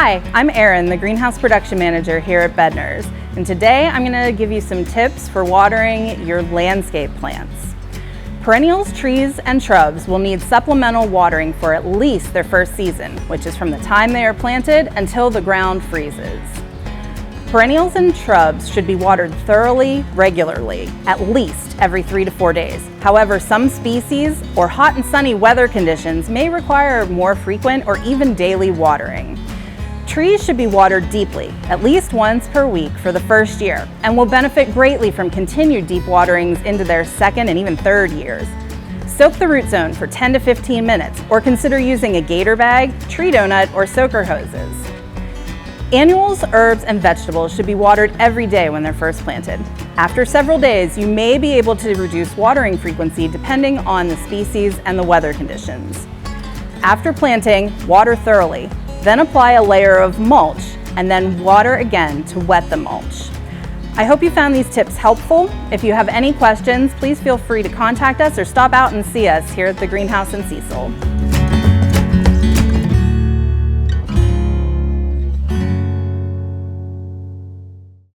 Hi, I'm Erin, the Greenhouse Production Manager here at Bednar's, and today I'm going to give you some tips for watering your landscape plants. Perennials, trees, and shrubs will need supplemental watering for at least their first season, which is from the time they are planted until the ground freezes. Perennials and shrubs should be watered thoroughly, regularly, at least every 3 to 4 days. However, some species or hot and sunny weather conditions may require more frequent or even daily watering. Trees should be watered deeply, at least once per week for the first year, and will benefit greatly from continued deep waterings into their second and even third years. Soak the root zone for 10 to 15 minutes, or consider using a gator bag, tree donut, or soaker hoses. Annuals, herbs, and vegetables should be watered every day when they're first planted. After several days, you may be able to reduce watering frequency depending on the species and the weather conditions. After planting, water thoroughly. Then apply a layer of mulch and then water again to wet the mulch. I hope you found these tips helpful. If you have any questions, please feel free to contact us or stop out and see us here at the Greenhouse in Cecil.